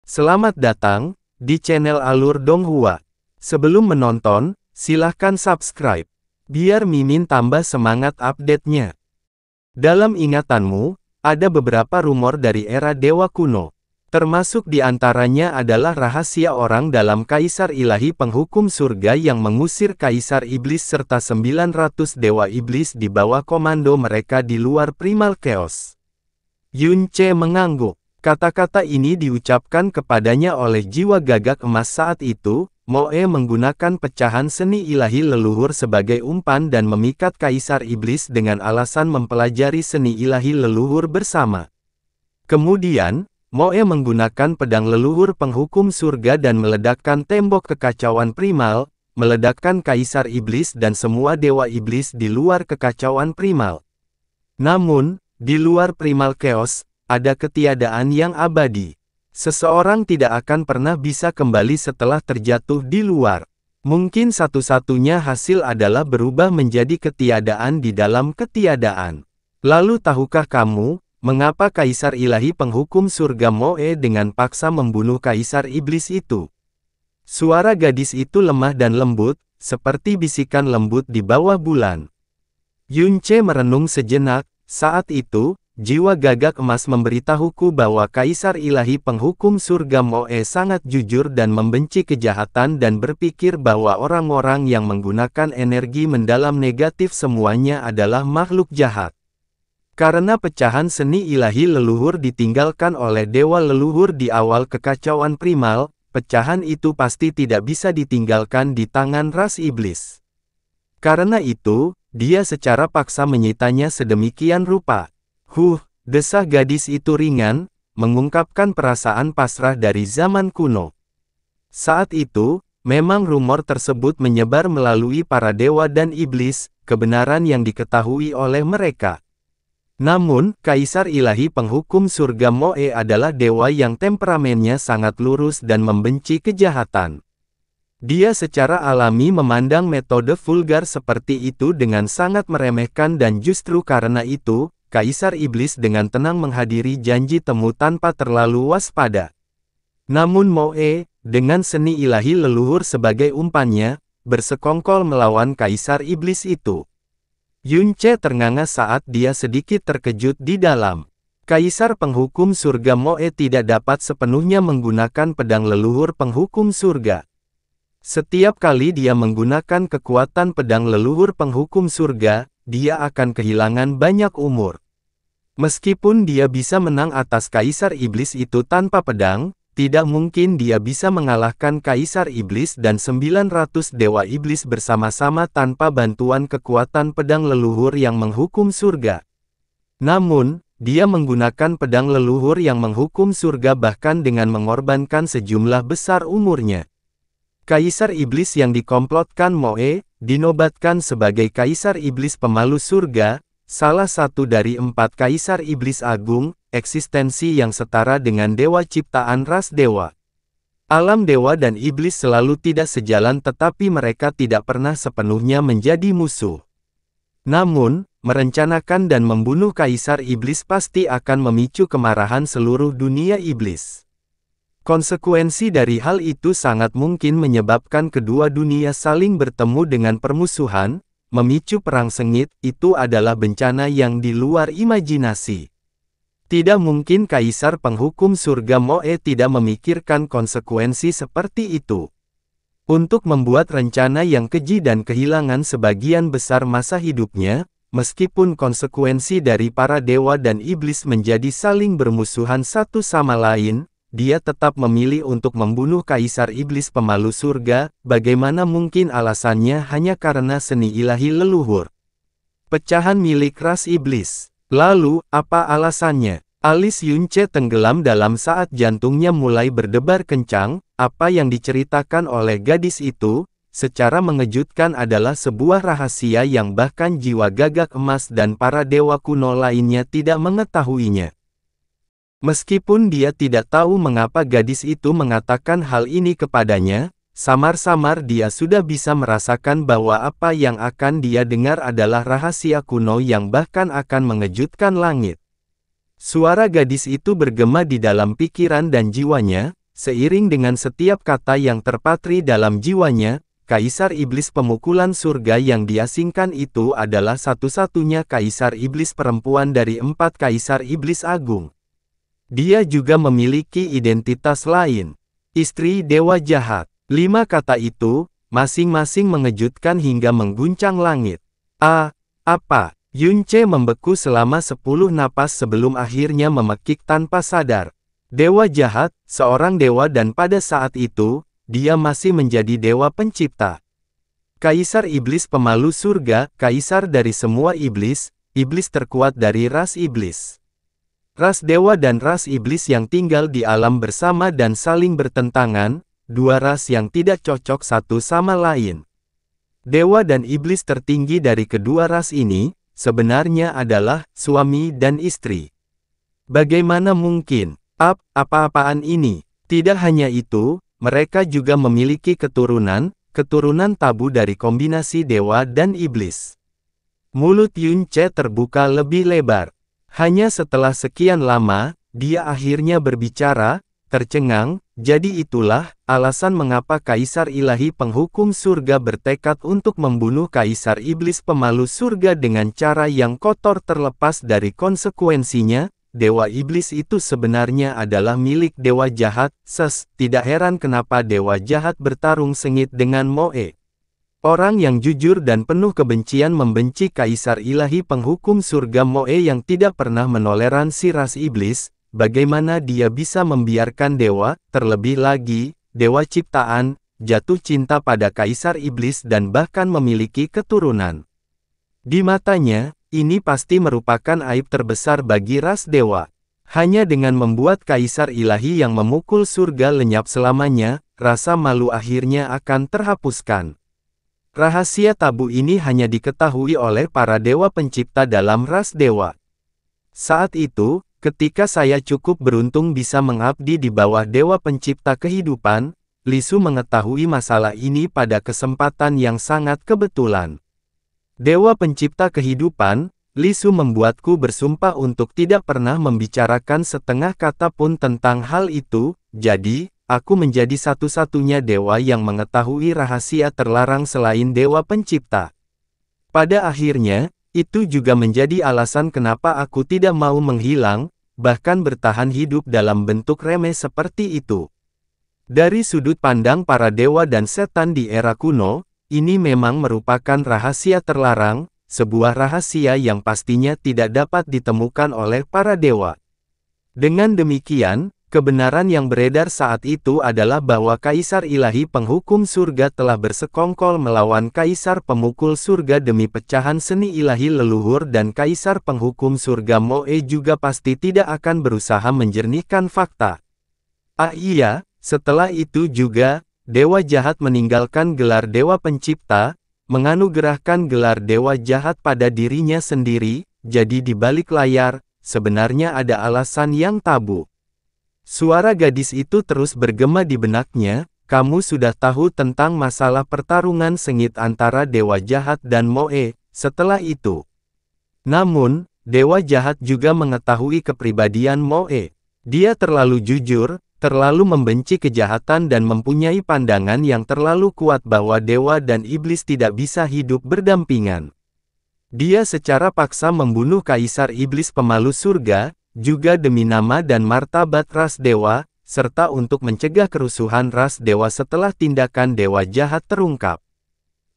Selamat datang di channel Alur Donghua. Sebelum menonton, silahkan subscribe, biar Mimin tambah semangat update-nya. Dalam ingatanmu, ada beberapa rumor dari era Dewa kuno. Termasuk di antaranya adalah rahasia orang dalam Kaisar Ilahi Penghukum Surga yang mengusir Kaisar Iblis serta 900 Dewa Iblis di bawah komando mereka di luar Primal Chaos. Yunce mengangguk. Kata-kata ini diucapkan kepadanya oleh jiwa gagak emas saat itu. Moe menggunakan pecahan seni ilahi leluhur sebagai umpan dan memikat Kaisar Iblis dengan alasan mempelajari seni ilahi leluhur bersama. Kemudian, Moe menggunakan pedang leluhur penghukum surga dan meledakkan tembok kekacauan primal, meledakkan Kaisar Iblis dan semua Dewa Iblis di luar kekacauan primal. Namun, di luar Primal Chaos, ada ketiadaan yang abadi. Seseorang tidak akan pernah bisa kembali setelah terjatuh di luar. Mungkin satu-satunya hasil adalah berubah menjadi ketiadaan di dalam ketiadaan. Lalu tahukah kamu, mengapa Kaisar Ilahi Penghukum Surga Moe dengan paksa membunuh Kaisar Iblis itu? Suara gadis itu lemah dan lembut, seperti bisikan lembut di bawah bulan. Yunce merenung sejenak. Saat itu, jiwa gagak emas memberitahuku bahwa Kaisar Ilahi Penghukum Surga Moe sangat jujur dan membenci kejahatan dan berpikir bahwa orang-orang yang menggunakan energi mendalam negatif semuanya adalah makhluk jahat. Karena pecahan seni ilahi leluhur ditinggalkan oleh dewa leluhur di awal kekacauan primal, pecahan itu pasti tidak bisa ditinggalkan di tangan ras iblis. Karena itu, dia secara paksa menyitanya sedemikian rupa. Desah gadis itu ringan, mengungkapkan perasaan pasrah dari zaman kuno. Saat itu, memang rumor tersebut menyebar melalui para dewa dan iblis, kebenaran yang diketahui oleh mereka. Namun, Kaisar Ilahi Penghukum Surga Moe adalah dewa yang temperamennya sangat lurus dan membenci kejahatan. Dia secara alami memandang metode vulgar seperti itu dengan sangat meremehkan dan justru karena itu, Kaisar Iblis dengan tenang menghadiri janji temu tanpa terlalu waspada. Namun Moe, dengan seni ilahi leluhur sebagai umpannya, bersekongkol melawan Kaisar Iblis itu. Yunce ternganga saat dia sedikit terkejut di dalam. Kaisar Penghukum Surga Moe tidak dapat sepenuhnya menggunakan pedang leluhur penghukum surga. Setiap kali dia menggunakan kekuatan pedang leluhur penghukum surga, dia akan kehilangan banyak umur. Meskipun dia bisa menang atas Kaisar Iblis itu tanpa pedang, tidak mungkin dia bisa mengalahkan Kaisar Iblis dan 900 Dewa Iblis bersama-sama tanpa bantuan kekuatan pedang leluhur yang menghukum surga. Namun, dia menggunakan pedang leluhur yang menghukum surga bahkan dengan mengorbankan sejumlah besar umurnya. Kaisar Iblis yang dikomplotkan Moe, dinobatkan sebagai Kaisar Iblis Pemalu Surga, salah satu dari 4 Kaisar Iblis Agung, eksistensi yang setara dengan dewa ciptaan ras dewa. Alam dewa dan iblis selalu tidak sejalan tetapi mereka tidak pernah sepenuhnya menjadi musuh. Namun, merencanakan dan membunuh Kaisar Iblis pasti akan memicu kemarahan seluruh dunia iblis. Konsekuensi dari hal itu sangat mungkin menyebabkan kedua dunia saling bertemu dengan permusuhan, memicu perang sengit. Itu adalah bencana yang di luar imajinasi. Tidak mungkin Kaisar Penghukum Surga Moe tidak memikirkan konsekuensi seperti itu. Untuk membuat rencana yang keji dan kehilangan sebagian besar masa hidupnya, meskipun konsekuensi dari para dewa dan iblis menjadi saling bermusuhan satu sama lain, dia tetap memilih untuk membunuh Kaisar Iblis Pemalu Surga. Bagaimana mungkin alasannya hanya karena seni ilahi leluhur? Pecahan milik ras iblis. Lalu, apa alasannya? Alis Yunce tenggelam dalam saat jantungnya mulai berdebar kencang. Apa yang diceritakan oleh gadis itu, secara mengejutkan adalah sebuah rahasia yang bahkan jiwa gagak emas dan para dewa kuno lainnya tidak mengetahuinya. Meskipun dia tidak tahu mengapa gadis itu mengatakan hal ini kepadanya, samar-samar dia sudah bisa merasakan bahwa apa yang akan dia dengar adalah rahasia kuno yang bahkan akan mengejutkan langit. Suara gadis itu bergema di dalam pikiran dan jiwanya, seiring dengan setiap kata yang terpatri dalam jiwanya, Kaisar Iblis pemukulan surga yang diasingkan itu adalah satu-satunya Kaisar Iblis perempuan dari 4 Kaisar Iblis Agung. Dia juga memiliki identitas lain. Istri Dewa Jahat. 5 kata itu, masing-masing mengejutkan hingga mengguncang langit. Apa? Yunce membeku selama 10 napas sebelum akhirnya memekik tanpa sadar. Dewa Jahat, seorang dewa dan pada saat itu, dia masih menjadi dewa pencipta. Kaisar Iblis pemalu surga, kaisar dari semua iblis, iblis terkuat dari ras iblis. Ras dewa dan ras iblis yang tinggal di alam bersama dan saling bertentangan, dua ras yang tidak cocok satu sama lain. Dewa dan iblis tertinggi dari kedua ras ini, sebenarnya adalah suami dan istri. Bagaimana mungkin? Apa-apaan ini? Tidak hanya itu, mereka juga memiliki keturunan tabu dari kombinasi dewa dan iblis. Mulut Yunce terbuka lebih lebar. Hanya setelah sekian lama, dia akhirnya berbicara, tercengang, jadi itulah alasan mengapa Kaisar Ilahi Penghukum Surga bertekad untuk membunuh Kaisar Iblis Pemalu Surga dengan cara yang kotor terlepas dari konsekuensinya. Dewa Iblis itu sebenarnya adalah milik Dewa Jahat. Tidak heran kenapa Dewa Jahat bertarung sengit dengan Moe. Orang yang jujur dan penuh kebencian membenci Kaisar Ilahi Penghukum Surga Moe yang tidak pernah menoleransi ras iblis. Bagaimana dia bisa membiarkan dewa, terlebih lagi, dewa ciptaan, jatuh cinta pada Kaisar Iblis dan bahkan memiliki keturunan. Di matanya, ini pasti merupakan aib terbesar bagi ras dewa. Hanya dengan membuat Kaisar Ilahi yang memukul surga lenyap selamanya, rasa malu akhirnya akan terhapuskan. Rahasia tabu ini hanya diketahui oleh para dewa pencipta dalam ras dewa. Saat itu, ketika saya cukup beruntung bisa mengabdi di bawah dewa pencipta kehidupan, Li Su mengetahui masalah ini pada kesempatan yang sangat kebetulan. Dewa pencipta kehidupan, Li Su membuatku bersumpah untuk tidak pernah membicarakan setengah kata pun tentang hal itu, jadi, aku menjadi satu-satunya dewa yang mengetahui rahasia terlarang selain dewa pencipta. Pada akhirnya, itu juga menjadi alasan kenapa aku tidak mau menghilang, bahkan bertahan hidup dalam bentuk remeh seperti itu. Dari sudut pandang para dewa dan setan di era kuno, ini memang merupakan rahasia terlarang, sebuah rahasia yang pastinya tidak dapat ditemukan oleh para dewa. Dengan demikian, kebenaran yang beredar saat itu adalah bahwa Kaisar Ilahi Penghukum Surga telah bersekongkol melawan Kaisar Pemukul Surga demi pecahan seni ilahi leluhur dan Kaisar Penghukum Surga Moe juga pasti tidak akan berusaha menjernihkan fakta. Iya, setelah itu juga, Dewa Jahat meninggalkan gelar Dewa Pencipta, menganugerahkan gelar Dewa Jahat pada dirinya sendiri, jadi di balik layar, sebenarnya ada alasan yang tabu. Suara gadis itu terus bergema di benaknya, kamu sudah tahu tentang masalah pertarungan sengit antara Dewa Jahat dan Moe, setelah itu. Namun, Dewa Jahat juga mengetahui kepribadian Moe. Dia terlalu jujur, terlalu membenci kejahatan dan mempunyai pandangan yang terlalu kuat bahwa dewa dan iblis tidak bisa hidup berdampingan. Dia secara paksa membunuh Kaisar Iblis Pemalu Surga, juga demi nama dan martabat ras dewa, serta untuk mencegah kerusuhan ras dewa setelah tindakan Dewa Jahat terungkap.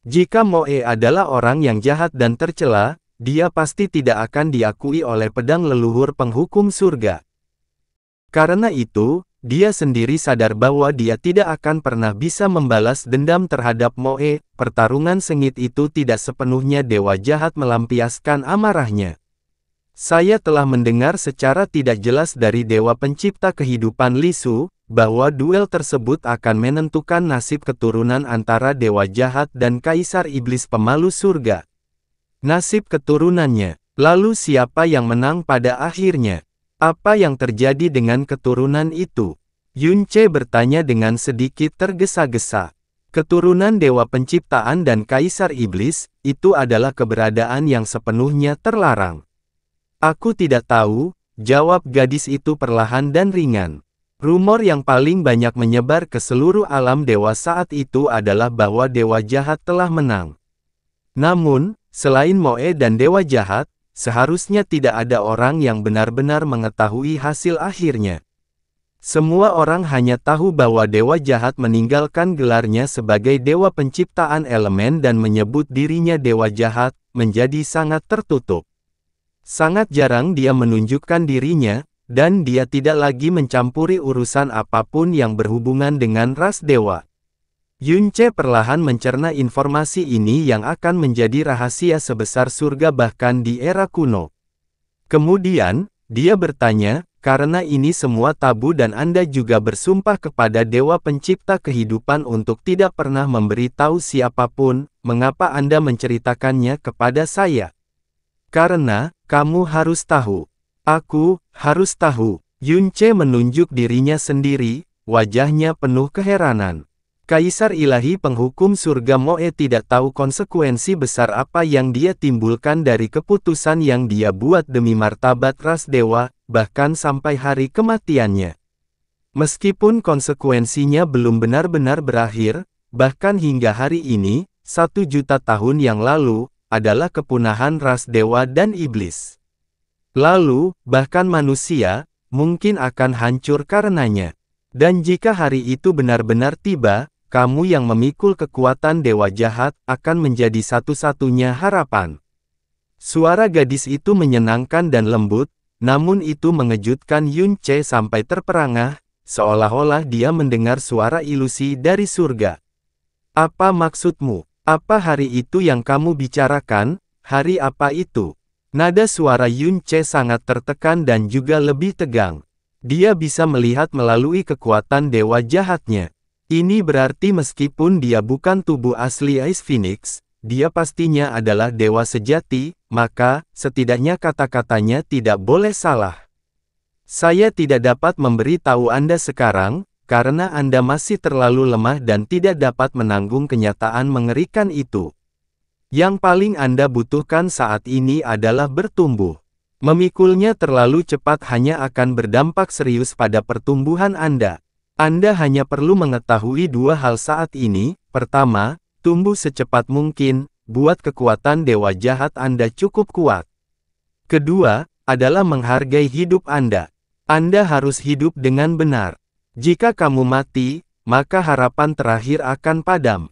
Jika Moe adalah orang yang jahat dan tercela, dia pasti tidak akan diakui oleh pedang leluhur penghukum surga. Karena itu, dia sendiri sadar bahwa dia tidak akan pernah bisa membalas dendam terhadap Moe. Pertarungan sengit itu tidak sepenuhnya Dewa Jahat melampiaskan amarahnya. Saya telah mendengar secara tidak jelas dari Dewa Pencipta Kehidupan Li Su, bahwa duel tersebut akan menentukan nasib keturunan antara Dewa Jahat dan Kaisar Iblis Pemalu Surga. Nasib keturunannya, lalu siapa yang menang pada akhirnya? Apa yang terjadi dengan keturunan itu? Yunce bertanya dengan sedikit tergesa-gesa. Keturunan Dewa Penciptaan dan Kaisar Iblis, itu adalah keberadaan yang sepenuhnya terlarang. Aku tidak tahu, jawab gadis itu perlahan dan ringan. Rumor yang paling banyak menyebar ke seluruh alam dewa saat itu adalah bahwa dewa jahat telah menang. Namun, selain Moe dan dewa jahat, seharusnya tidak ada orang yang benar-benar mengetahui hasil akhirnya. Semua orang hanya tahu bahwa dewa jahat meninggalkan gelarnya sebagai dewa penciptaan elemen dan menyebut dirinya dewa jahat, menjadi sangat tertutup. Sangat jarang dia menunjukkan dirinya, dan dia tidak lagi mencampuri urusan apapun yang berhubungan dengan ras dewa. Yunce perlahan mencerna informasi ini yang akan menjadi rahasia sebesar surga bahkan di era kuno. Kemudian, dia bertanya, karena ini semua tabu dan Anda juga bersumpah kepada Dewa Pencipta Kehidupan untuk tidak pernah memberi tahu siapapun, mengapa Anda menceritakannya kepada saya? Karena, kamu harus tahu. Aku harus tahu. Yunce menunjuk dirinya sendiri, wajahnya penuh keheranan. Kaisar ilahi penghukum surga Moe tidak tahu konsekuensi besar apa yang dia timbulkan dari keputusan yang dia buat demi martabat ras dewa, bahkan sampai hari kematiannya. Meskipun konsekuensinya belum benar-benar berakhir, bahkan hingga hari ini, 1.000.000 tahun yang lalu, adalah kepunahan ras dewa dan iblis. Lalu, bahkan manusia, mungkin akan hancur karenanya. Dan jika hari itu benar-benar tiba, kamu yang memikul kekuatan dewa jahat, akan menjadi satu-satunya harapan. Suara gadis itu menyenangkan dan lembut, namun itu mengejutkan Yunce sampai terperangah, seolah-olah dia mendengar suara ilusi dari surga. Apa maksudmu? Apa hari itu yang kamu bicarakan? Hari apa itu? Nada suara Yunce sangat tertekan dan juga lebih tegang. Dia bisa melihat melalui kekuatan dewa jahatnya. Ini berarti meskipun dia bukan tubuh asli Ice Phoenix, dia pastinya adalah dewa sejati, maka, setidaknya kata-katanya tidak boleh salah. Saya tidak dapat memberi tahu Anda sekarang, karena Anda masih terlalu lemah dan tidak dapat menanggung kenyataan mengerikan itu. Yang paling Anda butuhkan saat ini adalah bertumbuh. Memikulnya terlalu cepat hanya akan berdampak serius pada pertumbuhan Anda. Anda hanya perlu mengetahui dua hal saat ini. Pertama, tumbuh secepat mungkin, buat kekuatan dewa jahat Anda cukup kuat. Kedua, adalah menghargai hidup Anda. Anda harus hidup dengan benar. Jika kamu mati, maka harapan terakhir akan padam.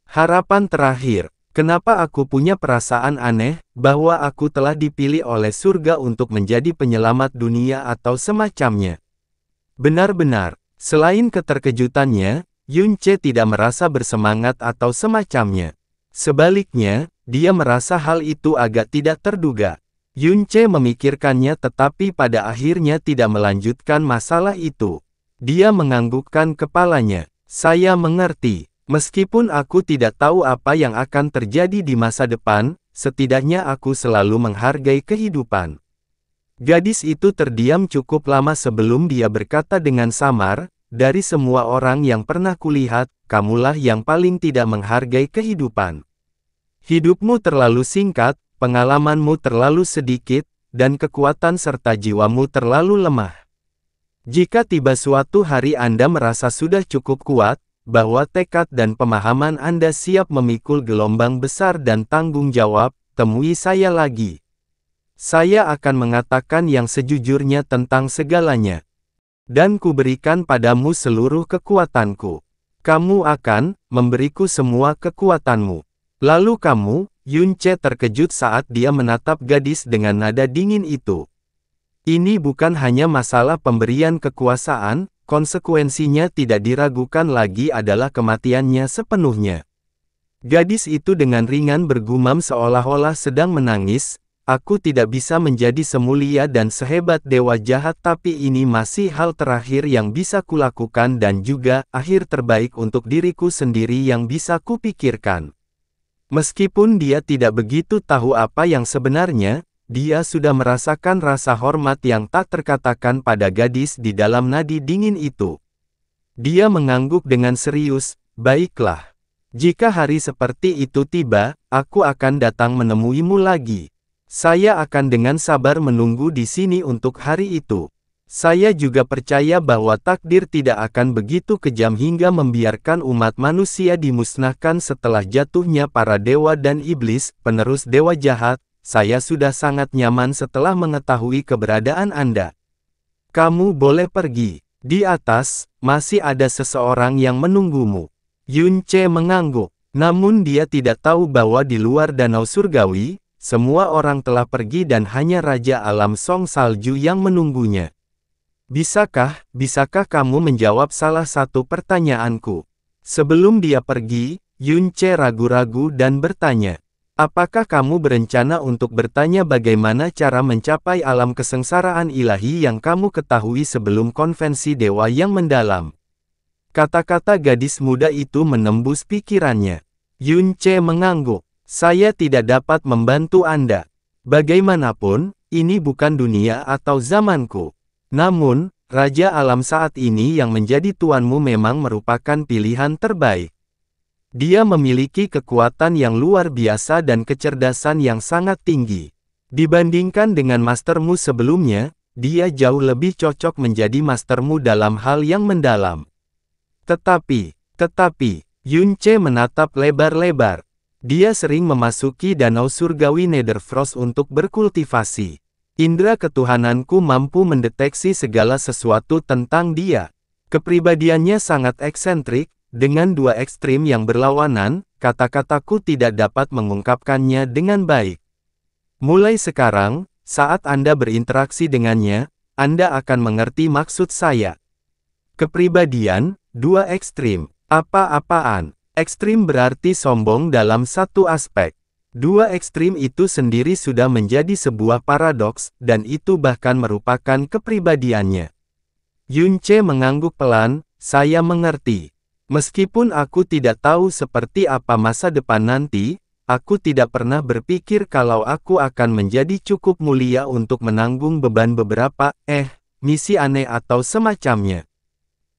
Harapan terakhir. Kenapa aku punya perasaan aneh, bahwa aku telah dipilih oleh surga untuk menjadi penyelamat dunia atau semacamnya? Benar-benar, selain keterkejutannya, Yunce tidak merasa bersemangat atau semacamnya. Sebaliknya, dia merasa hal itu agak tidak terduga. Yunce memikirkannya tetapi pada akhirnya tidak melanjutkan masalah itu. Dia menganggukkan kepalanya. Saya mengerti. Meskipun aku tidak tahu apa yang akan terjadi di masa depan, setidaknya aku selalu menghargai kehidupan. Gadis itu terdiam cukup lama sebelum dia berkata dengan samar, dari semua orang yang pernah kulihat, kamulah yang paling tidak menghargai kehidupan. Hidupmu terlalu singkat, pengalamanmu terlalu sedikit, dan kekuatan serta jiwamu terlalu lemah. Jika tiba suatu hari Anda merasa sudah cukup kuat, bahwa tekad dan pemahaman Anda siap memikul gelombang besar dan tanggung jawab, temui saya lagi. Saya akan mengatakan yang sejujurnya tentang segalanya. Dan kuberikan padamu seluruh kekuatanku. Kamu akan memberiku semua kekuatanmu. Lalu kamu, Yunce terkejut saat dia menatap gadis dengan nada dingin itu. Ini bukan hanya masalah pemberian kekuasaan, konsekuensinya tidak diragukan lagi adalah kematiannya sepenuhnya. Gadis itu dengan ringan bergumam seolah-olah sedang menangis, aku tidak bisa menjadi semulia dan sehebat dewa jahat tapi ini masih hal terakhir yang bisa kulakukan dan juga akhir terbaik untuk diriku sendiri yang bisa kupikirkan. Meskipun dia tidak begitu tahu apa yang sebenarnya, dia sudah merasakan rasa hormat yang tak terkatakan pada gadis di dalam nadi dingin itu. Dia mengangguk dengan serius, baiklah. Jika hari seperti itu tiba, aku akan datang menemuimu lagi. Saya akan dengan sabar menunggu di sini untuk hari itu. Saya juga percaya bahwa takdir tidak akan begitu kejam hingga membiarkan umat manusia dimusnahkan setelah jatuhnya para dewa dan iblis, penerus dewa jahat. Saya sudah sangat nyaman setelah mengetahui keberadaan Anda. Kamu boleh pergi. Di atas, masih ada seseorang yang menunggumu. Yun Ce mengangguk. Namun dia tidak tahu bahwa di luar danau surgawi, semua orang telah pergi dan hanya Raja Alam Song Salju yang menunggunya. Bisakah kamu menjawab salah satu pertanyaanku? Sebelum dia pergi, Yun Ce ragu-ragu dan bertanya, apakah kamu berencana untuk bertanya bagaimana cara mencapai alam kesengsaraan ilahi yang kamu ketahui sebelum konvensi dewa yang mendalam? Kata-kata gadis muda itu menembus pikirannya. Yun Ce mengangguk. Saya tidak dapat membantu Anda. Bagaimanapun, ini bukan dunia atau zamanku. Namun, Raja Alam saat ini yang menjadi tuanmu memang merupakan pilihan terbaik. Dia memiliki kekuatan yang luar biasa dan kecerdasan yang sangat tinggi. Dibandingkan dengan mastermu sebelumnya, dia jauh lebih cocok menjadi mastermu dalam hal yang mendalam. Tetapi, Yun Ce menatap lebar-lebar. Dia sering memasuki danau surgawi Netherfrost untuk berkultivasi. Indra ketuhananku mampu mendeteksi segala sesuatu tentang dia. Kepribadiannya sangat eksentrik, dengan dua ekstrim yang berlawanan, kata-kataku tidak dapat mengungkapkannya dengan baik. Mulai sekarang, saat Anda berinteraksi dengannya, Anda akan mengerti maksud saya. Kepribadian, dua ekstrim. Apa-apaan? Ekstrim berarti sombong dalam satu aspek. Dua ekstrim itu sendiri sudah menjadi sebuah paradoks, dan itu bahkan merupakan kepribadiannya. Yun Ce mengangguk pelan, saya mengerti. Meskipun aku tidak tahu seperti apa masa depan nanti, aku tidak pernah berpikir kalau aku akan menjadi cukup mulia untuk menanggung beban beberapa, misi aneh atau semacamnya.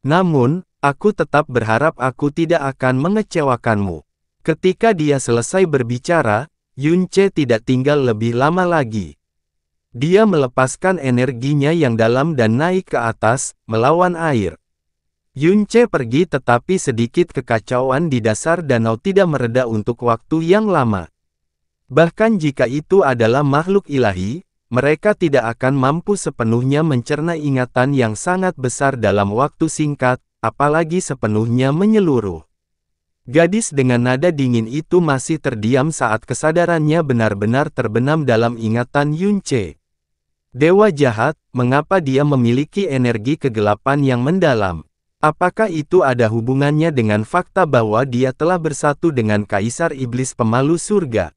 Namun, aku tetap berharap aku tidak akan mengecewakanmu. Ketika dia selesai berbicara, Yun Ce tidak tinggal lebih lama lagi. Dia melepaskan energinya yang dalam dan naik ke atas, melawan air. Yun Ce pergi tetapi sedikit kekacauan di dasar danau tidak mereda untuk waktu yang lama. Bahkan jika itu adalah makhluk ilahi, mereka tidak akan mampu sepenuhnya mencerna ingatan yang sangat besar dalam waktu singkat, apalagi sepenuhnya menyeluruh. Gadis dengan nada dingin itu masih terdiam saat kesadarannya benar-benar terbenam dalam ingatan Yun Ce. Dewa jahat, mengapa dia memiliki energi kegelapan yang mendalam? Apakah itu ada hubungannya dengan fakta bahwa dia telah bersatu dengan Kaisar Iblis Pemalu Surga?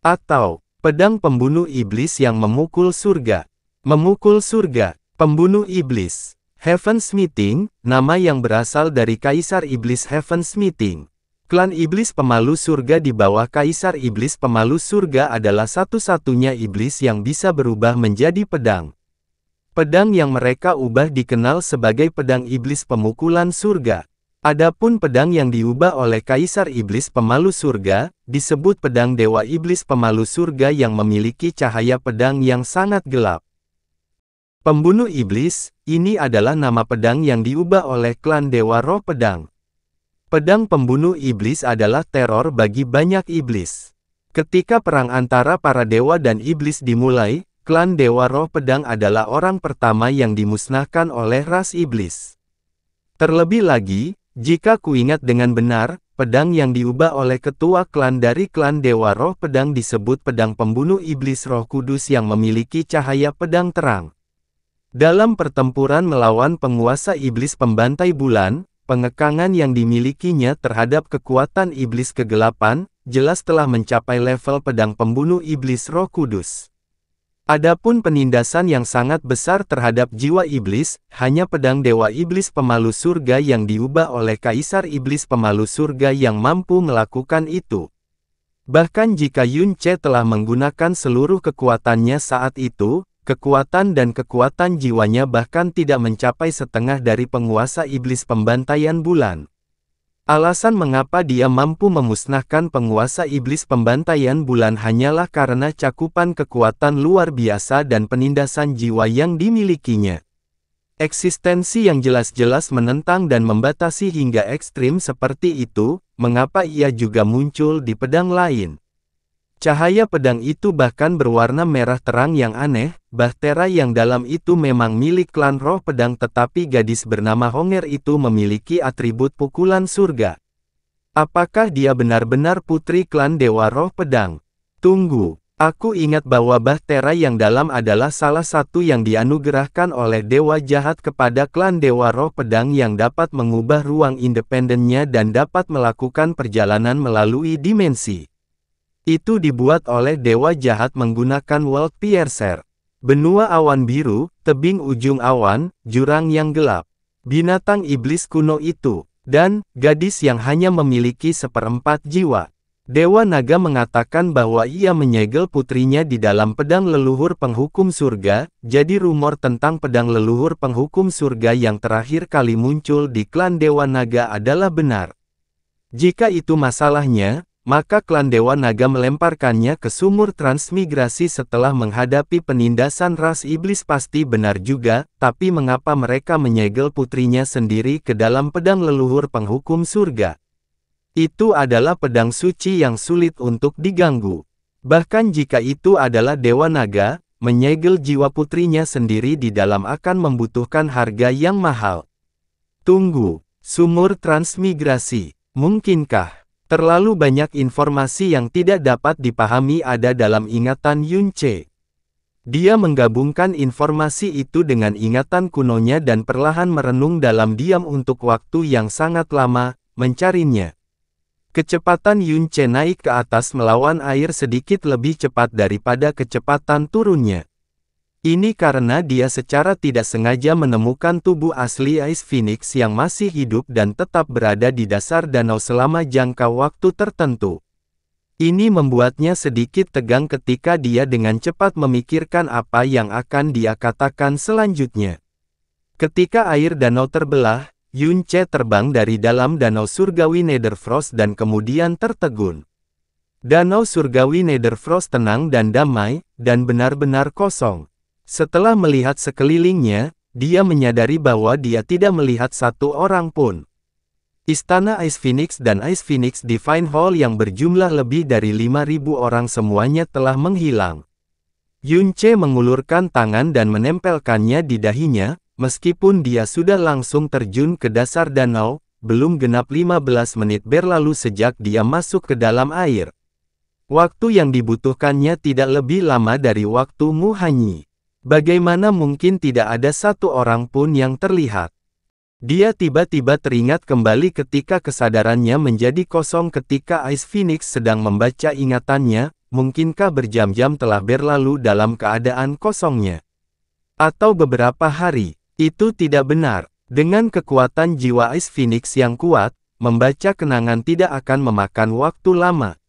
Atau, pedang pembunuh iblis yang memukul surga? Memukul surga, pembunuh iblis. Heaven's Meeting, nama yang berasal dari Kaisar Iblis Heaven's Meeting. Klan Iblis Pemalu Surga di bawah Kaisar Iblis Pemalu Surga adalah satu-satunya iblis yang bisa berubah menjadi pedang. Pedang yang mereka ubah dikenal sebagai pedang iblis pemukulan surga. Adapun pedang yang diubah oleh Kaisar Iblis Pemalu Surga, disebut pedang Dewa Iblis Pemalu Surga yang memiliki cahaya pedang yang sangat gelap. Pembunuh Iblis, ini adalah nama pedang yang diubah oleh klan Dewa Roh Pedang. Pedang pembunuh iblis adalah teror bagi banyak iblis. Ketika perang antara para dewa dan iblis dimulai, klan Dewa Roh Pedang adalah orang pertama yang dimusnahkan oleh ras iblis. Terlebih lagi, jika kuingat dengan benar, pedang yang diubah oleh ketua klan dari klan Dewa Roh Pedang disebut pedang pembunuh iblis Roh Kudus yang memiliki cahaya pedang terang. Dalam pertempuran melawan penguasa iblis pembantai bulan, pengekangan yang dimilikinya terhadap kekuatan iblis kegelapan, jelas telah mencapai level pedang pembunuh iblis Roh Kudus. Adapun penindasan yang sangat besar terhadap jiwa iblis, hanya pedang Dewa Iblis Pemalu Surga yang diubah oleh Kaisar Iblis Pemalu Surga yang mampu melakukan itu. Bahkan jika Yun Ce telah menggunakan seluruh kekuatannya saat itu, kekuatan dan kekuatan jiwanya bahkan tidak mencapai setengah dari penguasa iblis pembantaian bulan. Alasan mengapa dia mampu memusnahkan penguasa iblis pembantaian bulan hanyalah karena cakupan kekuatan luar biasa dan penindasan jiwa yang dimilikinya. Eksistensi yang jelas-jelas menentang dan membatasi hingga ekstrim seperti itu, mengapa ia juga muncul di pedang lain? Cahaya pedang itu bahkan berwarna merah terang yang aneh. Bahtera yang dalam itu memang milik klan roh pedang, tetapi gadis bernama Honger itu memiliki atribut pukulan surga. Apakah dia benar-benar putri klan Dewa Roh Pedang? Tunggu. Aku ingat bahwa Bahtera yang dalam adalah salah satu yang dianugerahkan oleh Dewa Jahat kepada klan Dewa Roh Pedang yang dapat mengubah ruang independennya dan dapat melakukan perjalanan melalui dimensi. Itu dibuat oleh Dewa Jahat menggunakan World Piercer. Benua awan biru, tebing ujung awan, jurang yang gelap. Binatang iblis kuno itu, dan gadis yang hanya memiliki seperempat jiwa. Dewa Naga mengatakan bahwa ia menyegel putrinya di dalam pedang leluhur penghukum surga, jadi rumor tentang pedang leluhur penghukum surga yang terakhir kali muncul di klan Dewa Naga adalah benar. Jika itu masalahnya, maka klan Dewa Naga melemparkannya ke sumur transmigrasi setelah menghadapi penindasan ras iblis pasti benar juga, tapi mengapa mereka menyegel putrinya sendiri ke dalam pedang leluhur penghukum surga? Itu adalah pedang suci yang sulit untuk diganggu. Bahkan jika itu adalah Dewa Naga, menyegel jiwa putrinya sendiri di dalam akan membutuhkan harga yang mahal. Tunggu, sumur transmigrasi, mungkinkah? Terlalu banyak informasi yang tidak dapat dipahami ada dalam ingatan Yunce. Dia menggabungkan informasi itu dengan ingatan kunonya dan perlahan merenung dalam diam untuk waktu yang sangat lama, mencarinya. Kecepatan Yunce naik ke atas melawan air sedikit lebih cepat daripada kecepatan turunnya. Ini karena dia secara tidak sengaja menemukan tubuh asli Ice Phoenix yang masih hidup dan tetap berada di dasar danau selama jangka waktu tertentu. Ini membuatnya sedikit tegang ketika dia dengan cepat memikirkan apa yang akan dia katakan selanjutnya. Ketika air danau terbelah, Yunce terbang dari dalam danau surgawi Netherfrost dan kemudian tertegun. Danau surgawi Netherfrost tenang dan damai, dan benar-benar kosong. Setelah melihat sekelilingnya, dia menyadari bahwa dia tidak melihat satu orang pun. Istana Ice Phoenix dan Ice Phoenix Divine Hall yang berjumlah lebih dari 5.000 orang semuanya telah menghilang. Yunce mengulurkan tangan dan menempelkannya di dahinya. Meskipun dia sudah langsung terjun ke dasar danau, belum genap 15 menit berlalu sejak dia masuk ke dalam air. Waktu yang dibutuhkannya tidak lebih lama dari waktu Muhanyi. Bagaimana mungkin tidak ada satu orang pun yang terlihat? Dia tiba-tiba teringat kembali ketika kesadarannya menjadi kosong ketika Ice Phoenix sedang membaca ingatannya, mungkinkah berjam-jam telah berlalu dalam keadaan kosongnya? Atau beberapa hari? Itu tidak benar. Dengan kekuatan jiwa Ice Phoenix yang kuat, membaca kenangan tidak akan memakan waktu lama.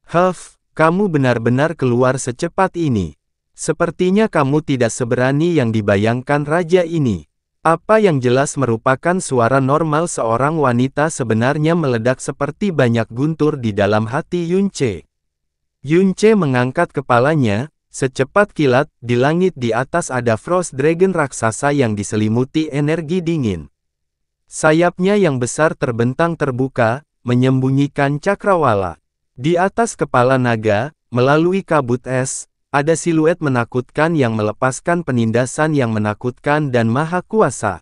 Huff, kamu benar-benar keluar secepat ini. Sepertinya kamu tidak seberani yang dibayangkan raja ini. Apa yang jelas merupakan suara normal seorang wanita sebenarnya meledak seperti banyak guntur di dalam hati Yunce. Yunce mengangkat kepalanya. Secepat kilat, di langit di atas ada Frost Dragon raksasa yang diselimuti energi dingin. Sayapnya yang besar terbentang terbuka, menyembunyikan cakrawala. Di atas kepala naga, melalui kabut es, ada siluet menakutkan yang melepaskan penindasan yang menakutkan dan maha kuasa.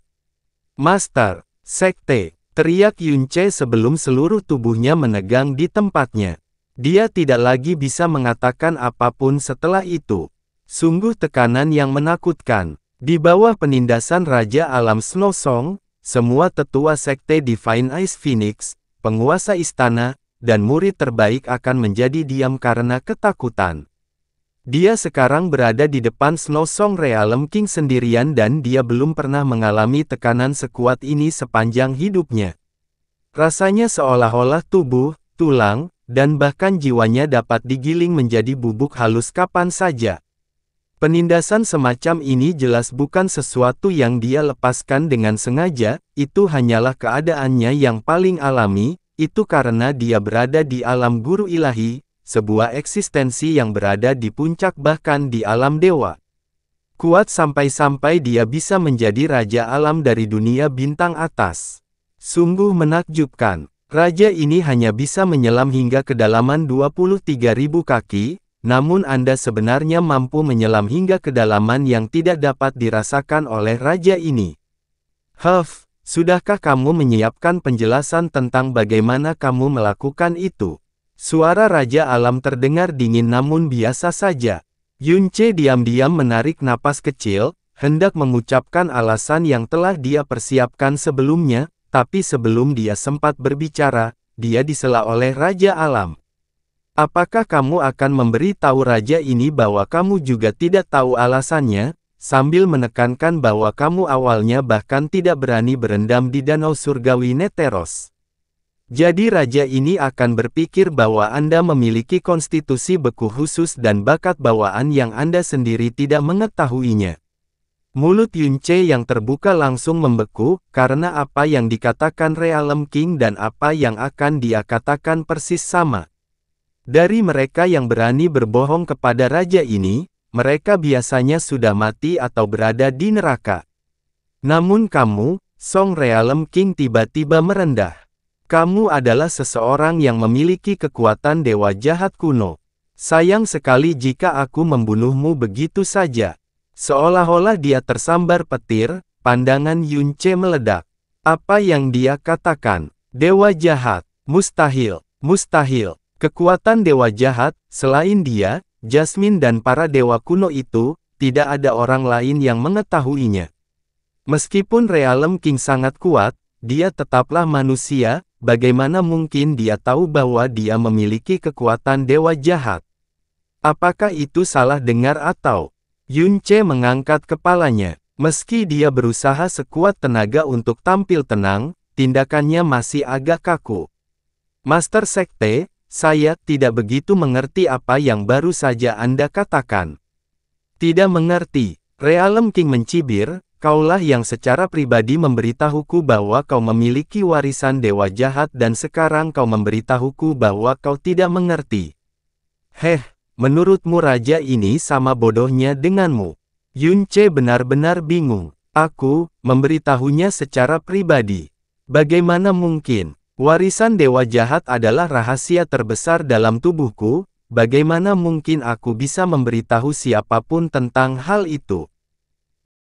Master, Sekte, teriak Yunce sebelum seluruh tubuhnya menegang di tempatnya. Dia tidak lagi bisa mengatakan apapun setelah itu. Sungguh tekanan yang menakutkan. Di bawah penindasan Raja Alam Snow Song, semua tetua Sekte Divine Ice Phoenix, penguasa istana, dan murid terbaik akan menjadi diam karena ketakutan. Dia sekarang berada di depan Snow Song Realm King sendirian dan dia belum pernah mengalami tekanan sekuat ini sepanjang hidupnya. Rasanya seolah-olah tubuh, tulang, dan bahkan jiwanya dapat digiling menjadi bubuk halus kapan saja. Penindasan semacam ini jelas bukan sesuatu yang dia lepaskan dengan sengaja, itu hanyalah keadaannya yang paling alami, itu karena dia berada di alam guru ilahi, sebuah eksistensi yang berada di puncak bahkan di alam dewa. Kuat sampai-sampai dia bisa menjadi Raja Alam dari dunia bintang atas. Sungguh menakjubkan. Raja ini hanya bisa menyelam hingga kedalaman 23.000 kaki, namun Anda sebenarnya mampu menyelam hingga kedalaman yang tidak dapat dirasakan oleh raja ini. Sudahkah kamu menyiapkan penjelasan tentang bagaimana kamu melakukan itu? Suara Raja Alam terdengar dingin namun biasa saja. Yunce diam-diam menarik napas kecil, hendak mengucapkan alasan yang telah dia persiapkan sebelumnya, tapi sebelum dia sempat berbicara, dia disela oleh Raja Alam. Apakah kamu akan memberi tahu raja ini bahwa kamu juga tidak tahu alasannya, sambil menekankan bahwa kamu awalnya bahkan tidak berani berendam di Danau Surgawi Neteros. Jadi raja ini akan berpikir bahwa Anda memiliki konstitusi beku khusus dan bakat bawaan yang Anda sendiri tidak mengetahuinya. Mulut Yunce yang terbuka langsung membeku, karena apa yang dikatakan Realm King dan apa yang akan dia katakan persis sama. Dari mereka yang berani berbohong kepada raja ini, mereka biasanya sudah mati atau berada di neraka. Namun kamu, Song Realm King tiba-tiba merendah. Kamu adalah seseorang yang memiliki kekuatan dewa jahat kuno. Sayang sekali jika aku membunuhmu begitu saja. Seolah-olah dia tersambar petir, pandangan Yunce meledak. Apa yang dia katakan? Dewa jahat? Mustahil, mustahil. Kekuatan dewa jahat, selain dia, Jasmine dan para dewa kuno itu, tidak ada orang lain yang mengetahuinya. Meskipun Realm King sangat kuat, dia tetaplah manusia. Bagaimana mungkin dia tahu bahwa dia memiliki kekuatan dewa jahat? Apakah itu salah dengar atau? Yunce mengangkat kepalanya. Meski dia berusaha sekuat tenaga untuk tampil tenang, tindakannya masih agak kaku. Master Sekte, saya tidak begitu mengerti apa yang baru saja Anda katakan. Tidak mengerti. Realm King mencibir. Kaulah yang secara pribadi memberitahuku bahwa kau memiliki warisan dewa jahat dan sekarang kau memberitahuku bahwa kau tidak mengerti. Menurutmu raja ini sama bodohnya denganmu? Yunce benar-benar bingung. Aku, memberitahunya secara pribadi. Bagaimana mungkin? Warisan dewa jahat adalah rahasia terbesar dalam tubuhku, bagaimana mungkin aku bisa memberitahu siapapun tentang hal itu?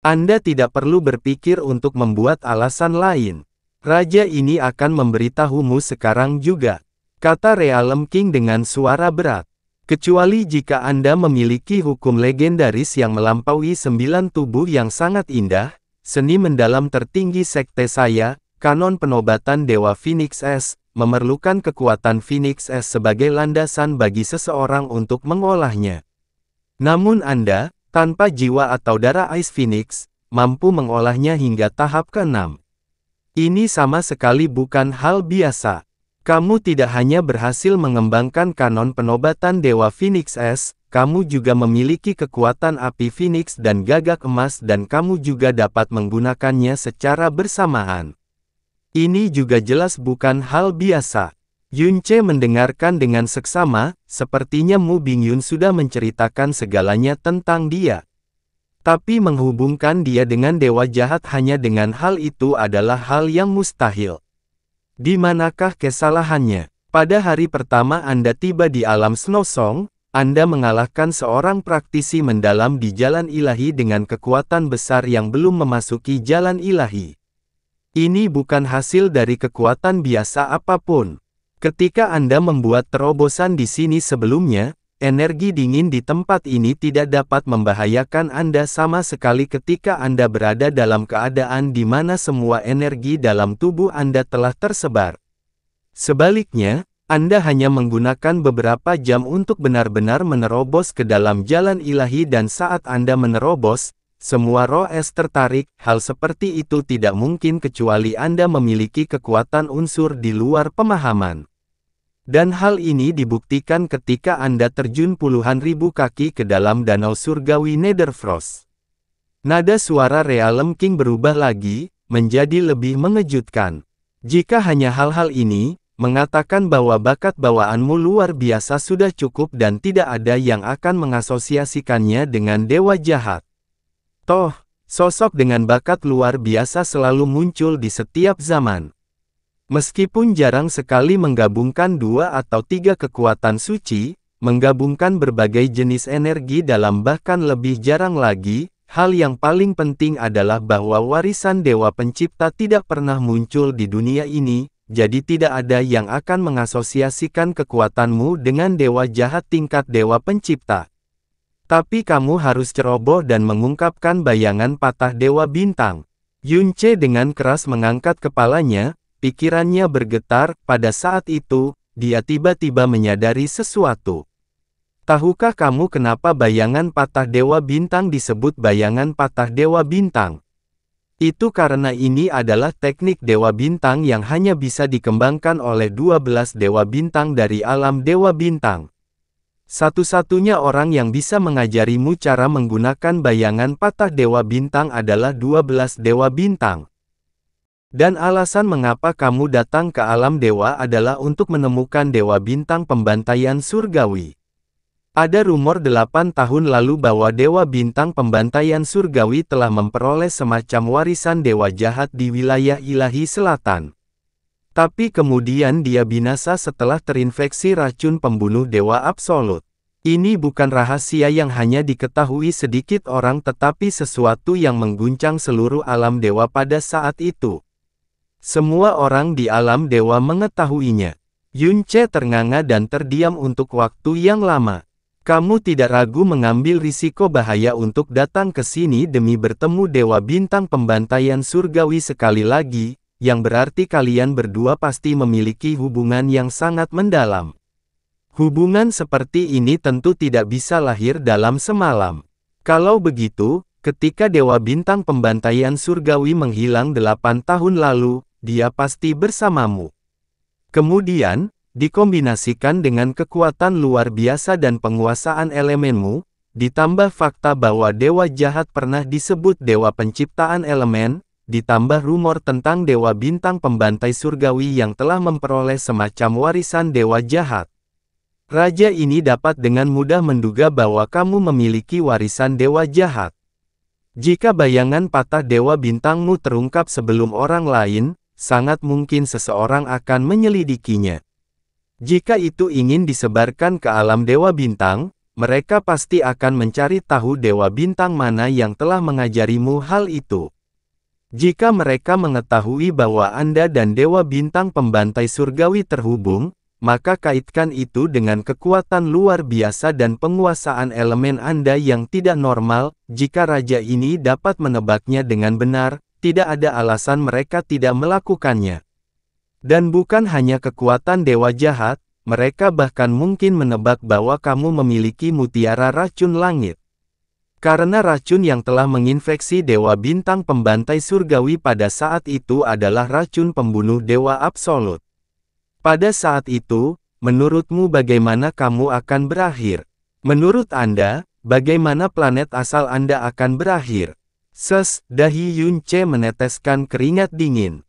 Anda tidak perlu berpikir untuk membuat alasan lain. Raja ini akan memberitahumu sekarang juga, kata Realm King dengan suara berat. Kecuali jika Anda memiliki hukum legendaris yang melampaui 9 tubuh yang sangat indah, seni mendalam tertinggi sekte saya, kanon penobatan Dewa Phoenix S, memerlukan kekuatan Phoenix S sebagai landasan bagi seseorang untuk mengolahnya. Namun Anda, tanpa jiwa atau darah Ice Phoenix, mampu mengolahnya hingga tahap ke-6. Ini sama sekali bukan hal biasa. Kamu tidak hanya berhasil mengembangkan kanon penobatan Dewa Phoenix S, kamu juga memiliki kekuatan api Phoenix dan gagak emas dan kamu juga dapat menggunakannya secara bersamaan. Ini juga jelas bukan hal biasa. Yunce mendengarkan dengan seksama, sepertinya Mu Bingyun sudah menceritakan segalanya tentang dia. Tapi menghubungkan dia dengan dewa jahat hanya dengan hal itu adalah hal yang mustahil. Di manakah kesalahannya? Pada hari pertama Anda tiba di alam Snow Song, Anda mengalahkan seorang praktisi mendalam di jalan ilahi dengan kekuatan besar yang belum memasuki jalan ilahi. Ini bukan hasil dari kekuatan biasa apapun. Ketika Anda membuat terobosan di sini sebelumnya, energi dingin di tempat ini tidak dapat membahayakan Anda sama sekali ketika Anda berada dalam keadaan di mana semua energi dalam tubuh Anda telah tersebar. Sebaliknya, Anda hanya menggunakan beberapa jam untuk benar-benar menerobos ke dalam jalan ilahi dan saat Anda menerobos, semua roh es tertarik. Hal seperti itu tidak mungkin kecuali Anda memiliki kekuatan unsur di luar pemahaman. Dan hal ini dibuktikan ketika Anda terjun puluhan ribu kaki ke dalam danau surgawi Netherfrost. Nada suara Realm King berubah lagi, menjadi lebih mengejutkan. Jika hanya hal-hal ini, mengatakan bahwa bakat bawaanmu luar biasa sudah cukup dan tidak ada yang akan mengasosiasikannya dengan dewa jahat. Toh, sosok dengan bakat luar biasa selalu muncul di setiap zaman. Meskipun jarang sekali menggabungkan 2 atau 3 kekuatan suci, menggabungkan berbagai jenis energi dalam bahkan lebih jarang lagi, hal yang paling penting adalah bahwa warisan Dewa Pencipta tidak pernah muncul di dunia ini, jadi tidak ada yang akan mengasosiasikan kekuatanmu dengan dewa jahat tingkat Dewa Pencipta. Tapi kamu harus ceroboh dan mengungkapkan bayangan patah Dewa Bintang. Yunce dengan keras mengangkat kepalanya, pikirannya bergetar. Pada saat itu, dia tiba-tiba menyadari sesuatu. Tahukah kamu kenapa bayangan patah Dewa Bintang disebut bayangan patah Dewa Bintang? Itu karena ini adalah teknik Dewa Bintang yang hanya bisa dikembangkan oleh 12 Dewa Bintang dari alam Dewa Bintang. Satu-satunya orang yang bisa mengajarimu cara menggunakan bayangan patah Dewa Bintang adalah 12 Dewa Bintang. Dan alasan mengapa kamu datang ke alam dewa adalah untuk menemukan Dewa Bintang pembantaian surgawi. Ada rumor 8 tahun lalu bahwa Dewa Bintang pembantaian surgawi telah memperoleh semacam warisan dewa jahat di wilayah ilahi selatan. Tapi kemudian dia binasa setelah terinfeksi racun pembunuh dewa absolut. Ini bukan rahasia yang hanya diketahui sedikit orang tetapi sesuatu yang mengguncang seluruh alam dewa pada saat itu. Semua orang di alam dewa mengetahuinya. Yunce ternganga dan terdiam untuk waktu yang lama. Kamu tidak ragu mengambil risiko bahaya untuk datang ke sini demi bertemu Dewa Bintang pembantaian surgawi sekali lagi, yang berarti kalian berdua pasti memiliki hubungan yang sangat mendalam. Hubungan seperti ini tentu tidak bisa lahir dalam semalam. Kalau begitu, ketika Dewa Bintang pembantaian surgawi menghilang 8 tahun lalu, dia pasti bersamamu. Kemudian, dikombinasikan dengan kekuatan luar biasa dan penguasaan elemenmu, ditambah fakta bahwa dewa jahat pernah disebut dewa penciptaan elemen, ditambah rumor tentang Dewa Bintang pembantai surgawi yang telah memperoleh semacam warisan dewa jahat. Raja ini dapat dengan mudah menduga bahwa kamu memiliki warisan dewa jahat. Jika bayangan patah Dewa Bintangmu terungkap sebelum orang lain, sangat mungkin seseorang akan menyelidikinya. Jika itu ingin disebarkan ke alam Dewa Bintang, mereka pasti akan mencari tahu Dewa Bintang mana yang telah mengajarimu hal itu. Jika mereka mengetahui bahwa Anda dan Dewa Bintang pembantai surgawi terhubung, maka kaitkan itu dengan kekuatan luar biasa dan penguasaan elemen Anda yang tidak normal. Jika raja ini dapat menebaknya dengan benar, tidak ada alasan mereka tidak melakukannya. Dan bukan hanya kekuatan dewa jahat, mereka bahkan mungkin menebak bahwa kamu memiliki mutiara racun langit. Karena racun yang telah menginfeksi Dewa Bintang pembantai surgawi pada saat itu adalah racun pembunuh dewa absolut. Pada saat itu, menurutmu bagaimana kamu akan berakhir? Menurut Anda, bagaimana planet asal Anda akan berakhir? Dahi Yunce meneteskan keringat dingin.